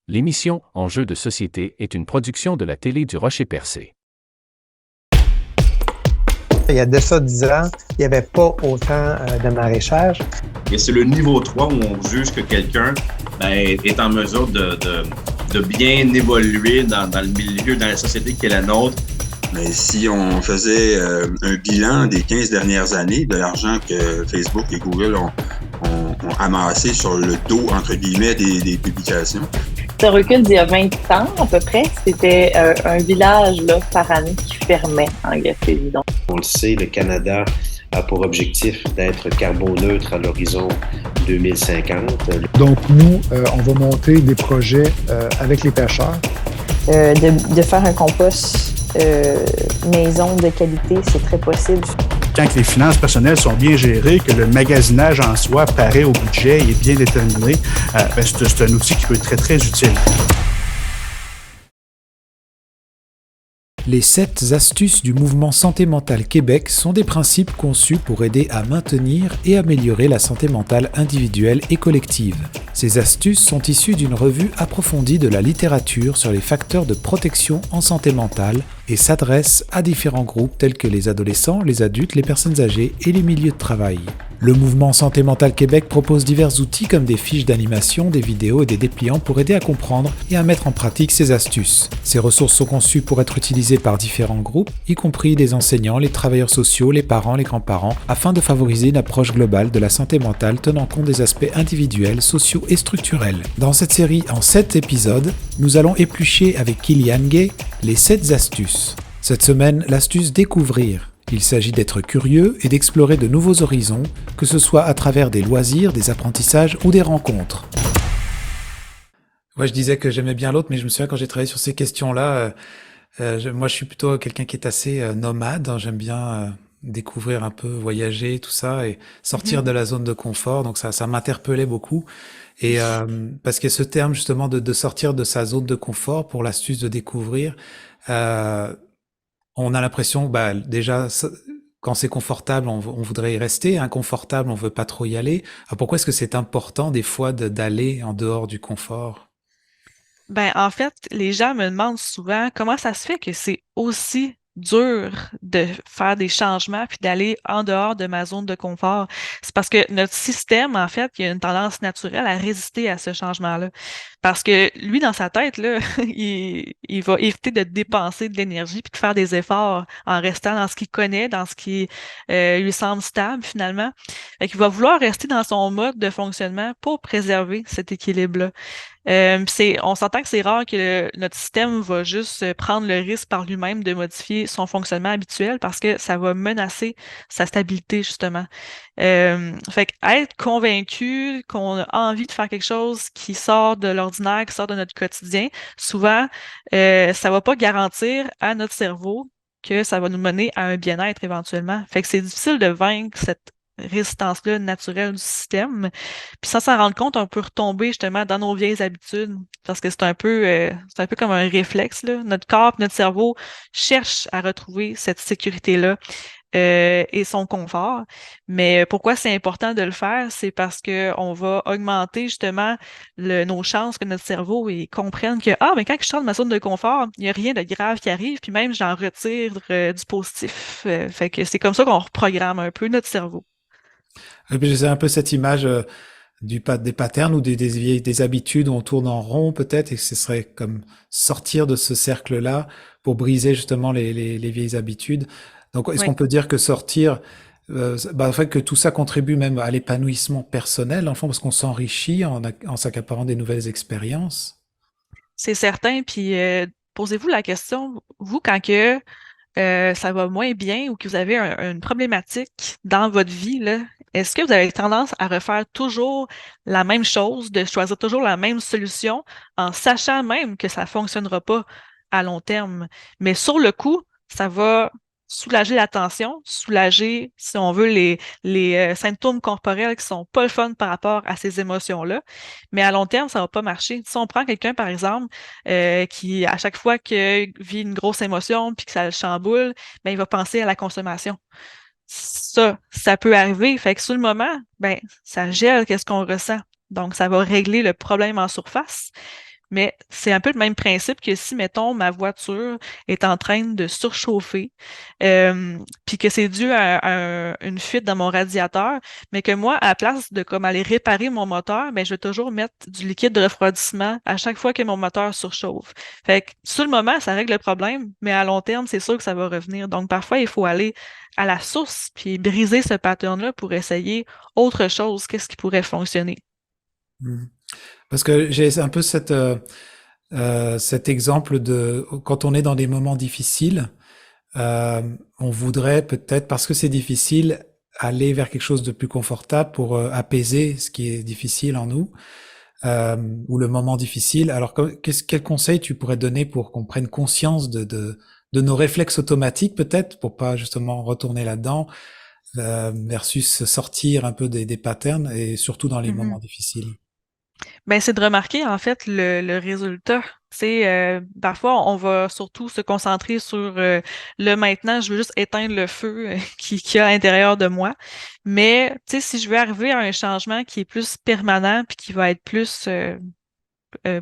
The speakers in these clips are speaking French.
L'émission Enjeux de société est une production de la télé du Rocher-Percé. Il y a de ça 10 ans, il n'y avait pas autant de maraîchage. Et c'est le niveau 3 où on juge que quelqu'un est en mesure de bien évoluer dans le milieu, dans la société qui est la nôtre. Mais si on faisait un bilan des 15 dernières années de l'argent que Facebook et Google ont amassé sur le dos, entre guillemets, des publications. Ce recul d'il y a 20 ans, à peu près, c'était un village là, par année qui fermait en Gaspésie. Donc. On le sait, le Canada a pour objectif d'être carboneutre à l'horizon 2050. Donc, nous, on va monter des projets avec les pêcheurs. De faire un compost maison de qualité, c'est très possible. Quand les finances personnelles sont bien gérées, que le magasinage en soi paraît au budget et est bien déterminé, c'est un outil qui peut être très, très utile. Les 7 astuces du mouvement Santé mentale Québec sont des principes conçus pour aider à maintenir et améliorer la santé mentale individuelle et collective. Ces astuces sont issues d'une revue approfondie de la littérature sur les facteurs de protection en santé mentale et s'adressent à différents groupes tels que les adolescents, les adultes, les personnes âgées et les milieux de travail. Le mouvement Santé mentale Québec propose divers outils comme des fiches d'animation, des vidéos et des dépliants pour aider à comprendre et à mettre en pratique ces astuces. Ces ressources sont conçues pour être utilisées par différents groupes, y compris les enseignants, les travailleurs sociaux, les parents, les grands-parents, afin de favoriser une approche globale de la santé mentale tenant compte des aspects individuels, sociaux et structurels. Dans cette série en 7 épisodes, nous allons éplucher avec Kylian Gay les 7 astuces. Cette semaine, l'astuce découvrir. Il s'agit d'être curieux et d'explorer de nouveaux horizons, que ce soit à travers des loisirs, des apprentissages ou des rencontres. Ouais, je disais que j'aimais bien l'autre, mais je me souviens quand j'ai travaillé sur ces questions-là, moi je suis plutôt quelqu'un qui est assez nomade, hein, j'aime bien découvrir un peu, voyager, tout ça, et sortir de la zone de confort, donc ça m'interpellait beaucoup. Et parce que ce terme justement de sortir de sa zone de confort pour l'astuce de découvrir, on a l'impression, déjà, quand c'est confortable, on voudrait y rester. Inconfortable, on veut pas trop y aller. Alors pourquoi est-ce que c'est important des fois d'aller en dehors du confort? En fait, les gens me demandent souvent comment ça se fait que c'est aussi dur de faire des changements puis d'aller en dehors de ma zone de confort. C'est parce que notre système, en fait, il a une tendance naturelle à résister à ce changement-là. Parce que lui, dans sa tête, là, il va éviter de dépenser de l'énergie puis de faire des efforts en restant dans ce qu'il connaît, dans ce qui lui semble stable, finalement. Fait qu'il va vouloir rester dans son mode de fonctionnement pour préserver cet équilibre-là. On s'entend que c'est rare que notre système va juste prendre le risque par lui-même de modifier son fonctionnement habituel parce que ça va menacer sa stabilité, justement. Fait être convaincu qu'on a envie de faire quelque chose qui sort de l'ordinaire, qui sort de notre quotidien, souvent, ça va pas garantir à notre cerveau que ça va nous mener à un bien-être éventuellement. Fait que c'est difficile de vaincre cette résistance-là naturelle du système. Puis sans s'en rendre compte, on peut retomber justement dans nos vieilles habitudes parce que c'est un peu comme un réflexe, là. Notre corps, notre cerveau cherche à retrouver cette sécurité-là et son confort. Mais pourquoi c'est important de le faire? C'est parce que on va augmenter justement nos chances que notre cerveau comprenne que mais quand je sors de ma zone de confort, il n'y a rien de grave qui arrive, puis même j'en retire du positif. Fait que c'est comme ça qu'on reprogramme un peu notre cerveau. Et puis j'ai un peu cette image des patterns ou des habitudes où on tourne en rond peut-être, et que ce serait comme sortir de ce cercle-là pour briser justement les vieilles habitudes. Donc est-ce qu'on peut dire que sortir, en fait que tout ça contribue même à l'épanouissement personnel, en fond, parce qu'on s'enrichit en s'accaparant des nouvelles expériences? C'est certain, puis posez-vous la question, vous, quand que ça va moins bien ou que vous avez une problématique dans votre vie, là, est-ce que vous avez tendance à refaire toujours la même chose, de choisir toujours la même solution en sachant même que ça ne fonctionnera pas à long terme? Mais sur le coup, ça va soulager la tension, soulager, si on veut, les symptômes corporels qui sont pas le fun par rapport à ces émotions-là. Mais à long terme, ça va pas marcher. Si on prend quelqu'un, par exemple, qui, à chaque fois qu'il vit une grosse émotion puis que ça le chamboule, il va penser à la consommation. Ça peut arriver. Fait que sur le moment, ça gèle qu'est-ce qu'on ressent. Donc, ça va régler le problème en surface. Mais c'est un peu le même principe que si, mettons, ma voiture est en train de surchauffer, puis que c'est dû à une fuite dans mon radiateur, mais que moi, à la place de comme aller réparer mon moteur, ben, je vais toujours mettre du liquide de refroidissement à chaque fois que mon moteur surchauffe. Fait que sur le moment, ça règle le problème, mais à long terme, c'est sûr que ça va revenir. Donc, parfois, il faut aller à la source puis briser ce pattern-là pour essayer autre chose, qu'est-ce qui pourrait fonctionner. Parce que j'ai un peu cet exemple de quand on est dans des moments difficiles, on voudrait peut-être, parce que c'est difficile, aller vers quelque chose de plus confortable pour apaiser ce qui est difficile en nous, ou le moment difficile. Alors, quel conseil tu pourrais donner pour qu'on prenne conscience de nos réflexes automatiques, peut-être, pour pas justement retourner là-dedans, versus sortir un peu des patterns, et surtout dans les moments difficiles? Ben, c'est de remarquer en fait le résultat. Parfois, on va surtout se concentrer sur le maintenant, je veux juste éteindre le feu qui a à l'intérieur de moi. Mais si je veux arriver à un changement qui est plus permanent puis qui va être plus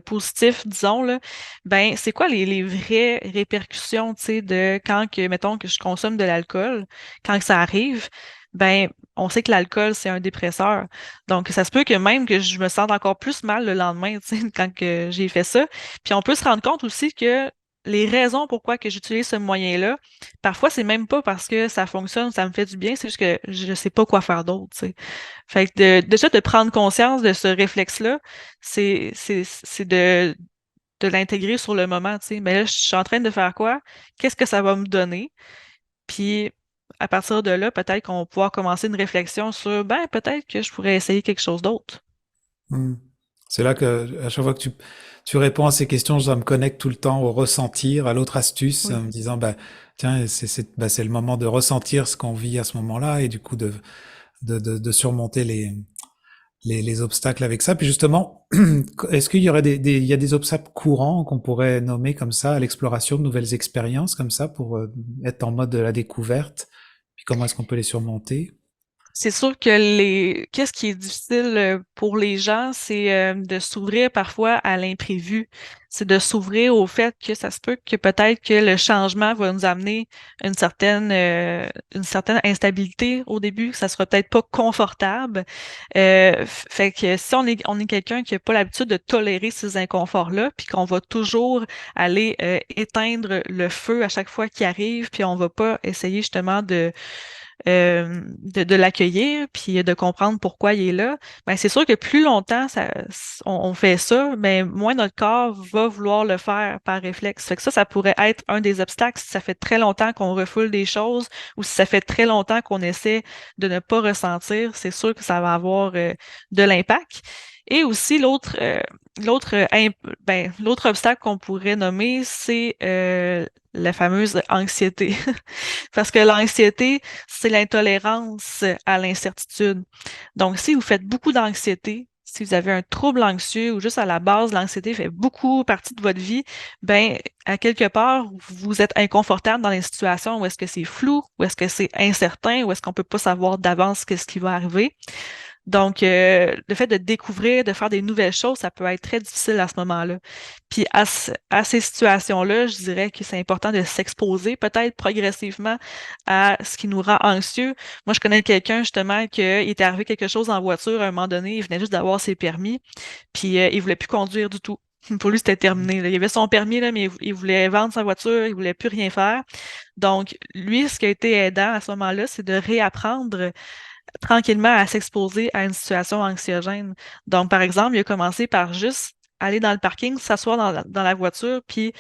positif, disons, là, ben, c'est quoi les vraies répercussions, de quand que, mettons, que je consomme de l'alcool, quand que ça arrive, ben, on sait que l'alcool, c'est un dépresseur. Donc, ça se peut que même que je me sente encore plus mal le lendemain, quand que j'ai fait ça. Puis, on peut se rendre compte aussi que les raisons pourquoi que j'utilise ce moyen-là, parfois, c'est même pas parce que ça fonctionne, ça me fait du bien, c'est juste que je sais pas quoi faire d'autre, Fait que déjà de prendre conscience de ce réflexe-là, c'est de l'intégrer sur le moment, Mais là, je suis en train de faire quoi? Qu'est-ce que ça va me donner? Puis, à partir de là, peut-être qu'on va pouvoir commencer une réflexion sur, ben, peut-être que je pourrais essayer quelque chose d'autre. C'est là que, à chaque fois que tu réponds à ces questions, je me connecte tout le temps au ressentir, à l'autre astuce, en me disant, bah, tiens, c'est le moment de ressentir ce qu'on vit à ce moment-là, et du coup, de surmonter les obstacles avec ça. Puis justement, est-ce qu'il y aurait il y a des obstacles courants qu'on pourrait nommer comme ça à l'exploration de nouvelles expériences comme ça pour être en mode de la découverte? Puis comment est-ce qu'on peut les surmonter? C'est sûr que qu'est-ce qui est difficile pour les gens, c'est de s'ouvrir parfois à l'imprévu. C'est de s'ouvrir au fait que ça se peut que peut-être que le changement va nous amener une certaine instabilité au début, que ça sera peut-être pas confortable. Fait que si on est quelqu'un qui n'a pas l'habitude de tolérer ces inconforts-là, puis qu'on va toujours aller éteindre le feu à chaque fois qu'il arrive, puis on va pas essayer justement de l'accueillir puis de comprendre pourquoi il est là, ben c'est sûr que plus longtemps on fait ça, ben moins notre corps va vouloir le faire par réflexe. Fait que ça pourrait être un des obstacles si ça fait très longtemps qu'on refoule des choses ou si ça fait très longtemps qu'on essaie de ne pas ressentir, c'est sûr que ça va avoir de l'impact. Et aussi l'autre obstacle qu'on pourrait nommer, c'est la fameuse anxiété. Parce que l'anxiété, c'est l'intolérance à l'incertitude. Donc, si vous faites beaucoup d'anxiété, si vous avez un trouble anxieux ou juste à la base, l'anxiété fait beaucoup partie de votre vie, ben, à quelque part, vous êtes inconfortable dans les situations où est-ce que c'est flou, où est-ce que c'est incertain, où est-ce qu'on peut pas savoir d'avance qu'est-ce qui va arriver. Donc, le fait de découvrir, de faire des nouvelles choses, ça peut être très difficile à ce moment-là. Puis à ces situations-là, je dirais que c'est important de s'exposer peut-être progressivement à ce qui nous rend anxieux. Moi, je connais quelqu'un justement qui était arrivé quelque chose en voiture à un moment donné, il venait juste d'avoir ses permis, puis il voulait plus conduire du tout. Pour lui, c'était terminé, là. Il avait son permis, là, mais il voulait vendre sa voiture, il voulait plus rien faire. Donc, lui, ce qui a été aidant à ce moment-là, c'est de réapprendre tranquillement à s'exposer à une situation anxiogène. Donc, par exemple, il a commencé par juste aller dans le parking, s'asseoir dans la voiture, puis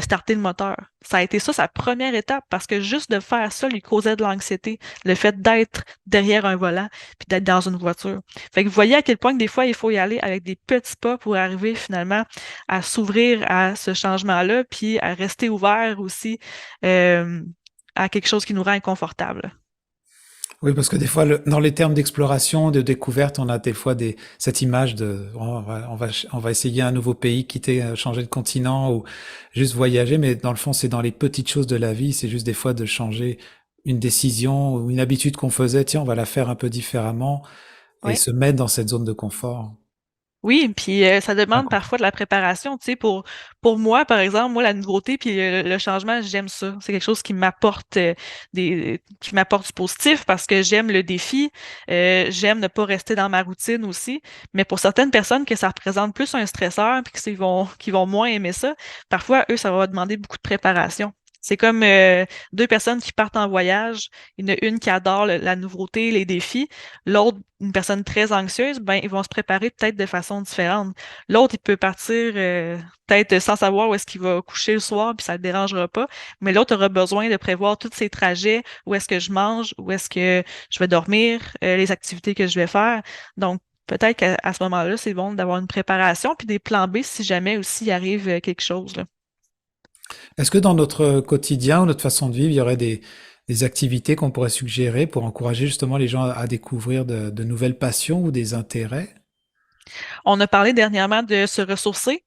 starter le moteur. Ça a été ça sa première étape, parce que juste de faire ça lui causait de l'anxiété, le fait d'être derrière un volant, puis d'être dans une voiture. Fait que vous voyez à quel point que des fois, il faut y aller avec des petits pas pour arriver finalement à s'ouvrir à ce changement-là, puis à rester ouvert aussi à quelque chose qui nous rend inconfortable. Oui, parce que des fois, dans les termes d'exploration, de découverte, on a des fois cette image de on va essayer un nouveau pays, quitter, changer de continent ou juste voyager, mais dans le fond, c'est dans les petites choses de la vie, c'est juste des fois de changer une décision ou une habitude qu'on faisait, tiens, on va la faire un peu différemment et se mettre dans cette zone de confort. Oui, puis ça demande parfois de la préparation. Tu sais, pour moi, par exemple, moi, la nouveauté puis le changement, j'aime ça. C'est quelque chose qui m'apporte qui m'apporte du positif parce que j'aime le défi. J'aime ne pas rester dans ma routine aussi. Mais pour certaines personnes que ça représente plus un stresseur puis qui vont moins aimer ça, parfois, eux, ça va demander beaucoup de préparation. C'est comme deux personnes qui partent en voyage. Il y en a une qui adore la nouveauté, les défis. L'autre, une personne très anxieuse, ben, ils vont se préparer peut-être de façon différente. L'autre, il peut partir peut-être sans savoir où est-ce qu'il va coucher le soir, puis ça ne le dérangera pas. Mais l'autre aura besoin de prévoir tous ses trajets, où est-ce que je mange, où est-ce que je vais dormir, les activités que je vais faire. Donc, peut-être qu'à ce moment-là, c'est bon d'avoir une préparation, puis des plans B si jamais aussi il arrive quelque chose, là. Est-ce que dans notre quotidien ou notre façon de vivre, il y aurait des activités qu'on pourrait suggérer pour encourager justement les gens à découvrir de nouvelles passions ou des intérêts? On a parlé dernièrement de se ressourcer.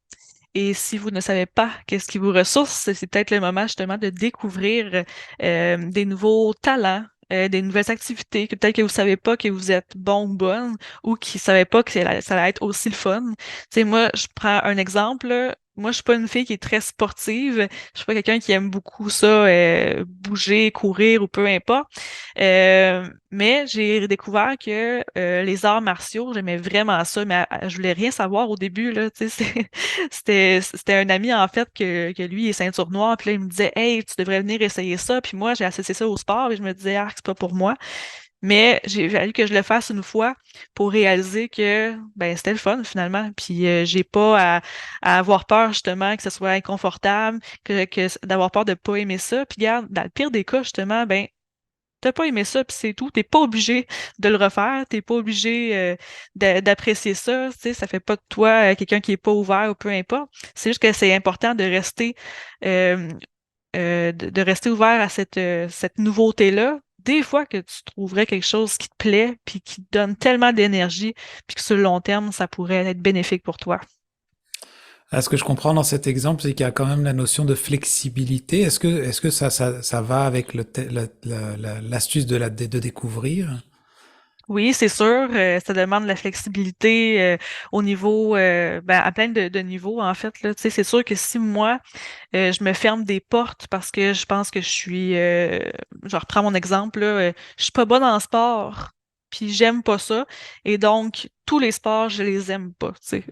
Et si vous ne savez pas qu'est-ce qui vous ressource, c'est peut-être le moment justement de découvrir des nouveaux talents, des nouvelles activités que peut-être que vous savez pas que vous êtes bon ou bonne ou qui ne savaient pas que ça allait être aussi le fun. Tu sais, moi, je prends un exemple, là. Moi, je suis pas une fille qui est très sportive. Je suis pas quelqu'un qui aime beaucoup ça, bouger, courir ou peu importe. Mais j'ai découvert que les arts martiaux, j'aimais vraiment ça, mais je voulais rien savoir au début, là. Tu sais, c'était un ami, en fait, que lui, il est ceinture noire, puis là, il me disait « Hey, tu devrais venir essayer ça », puis moi, j'ai associé ça au sport, et je me disais « Ah, c'est pas pour moi ». Mais j'ai fallu que je le fasse une fois pour réaliser que ben c'était le fun finalement. Puis j'ai pas à avoir peur justement que ce soit inconfortable, d'avoir peur de pas aimer ça. Puis regarde, dans le pire des cas, justement, ben t'as pas aimé ça, puis c'est tout. T'es pas obligé de le refaire, t'es pas obligé d'apprécier ça. Tu sais, ça fait pas de toi quelqu'un qui est pas ouvert ou peu importe. C'est juste que c'est important de rester de rester ouvert à cette nouveauté-là. Des fois que tu trouverais quelque chose qui te plaît, puis qui te donne tellement d'énergie, puis que sur le long terme, ça pourrait être bénéfique pour toi. Ce que je comprends dans cet exemple, c'est qu'il y a quand même la notion de flexibilité. Est-ce que ça va avec l'astuce de découvrir? Oui, c'est sûr, ça demande de la flexibilité au niveau, à plein de niveaux, en fait, là. Tu sais, c'est sûr que si moi, je me ferme des portes parce que je pense que je suis, je reprends mon exemple, là, je suis pas bonne en sport, puis j'aime pas ça, et donc, tous les sports, je les aime pas, tu sais.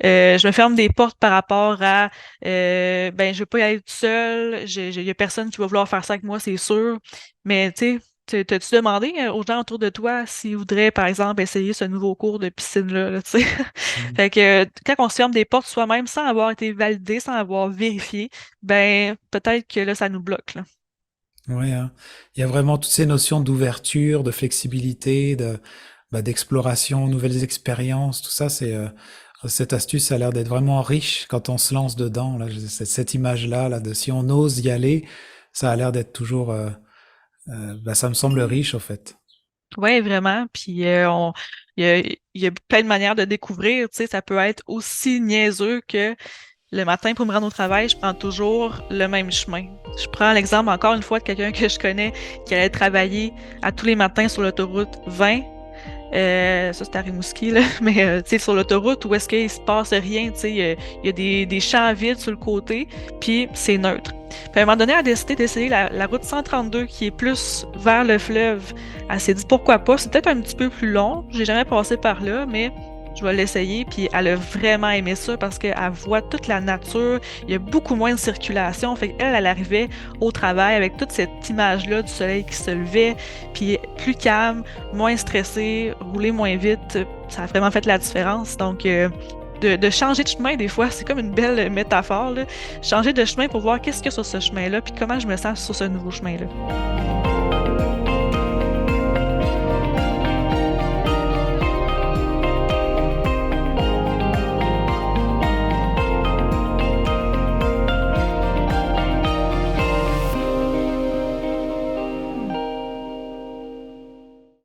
Je me ferme des portes par rapport à, je veux pas y aller toute seule, il y a personne qui va vouloir faire ça avec moi, c'est sûr, mais tu sais, t'as-tu demandé aux gens autour de toi s'ils voudraient, par exemple, essayer ce nouveau cours de piscine-là, là, tu sais? Fait que quand on se ferme des portes soi-même sans avoir été validé, sans avoir vérifié, ben peut-être que là, ça nous bloque, là. Oui, hein. Il y a vraiment toutes ces notions d'ouverture, de flexibilité, d'exploration, nouvelles expériences, tout ça, cette astuce a l'air d'être vraiment riche quand on se lance dedans, là, cette image-là, là, de si on ose y aller, ça a l'air d'être toujours... ça me semble riche, en fait. Oui, vraiment. Puis il y a plein de manières de découvrir. Tu sais, ça peut être aussi niaiseux que le matin, pour me rendre au travail, je prends toujours le même chemin. Je prends l'exemple encore une fois de quelqu'un que je connais qui allait travailler à tous les matins sur l'autoroute 20. Ça, c'est à Rimouski, là. Mais tu sais, sur l'autoroute, où est-ce qu'il se passe rien, tu sais, il y a des champs vides sur le côté, puis c'est neutre. Puis à un moment donné, elle a décidé d'essayer la route 132 qui est plus vers le fleuve. Elle s'est dit pourquoi pas, c'est peut-être un petit peu plus long, j'ai jamais passé par là, mais je vais l'essayer. Puis elle a vraiment aimé ça parce qu'elle voit toute la nature, il y a beaucoup moins de circulation. Fait qu'elle, elle arrivait au travail avec toute cette image-là du soleil qui se levait, puis plus calme, moins stressée, rouler moins vite. Ça a vraiment fait la différence. Donc, de changer de chemin, des fois, c'est comme une belle métaphore, là. Changer de chemin pour voir qu'est-ce qu'il y a sur ce chemin-là, puis comment je me sens sur ce nouveau chemin-là.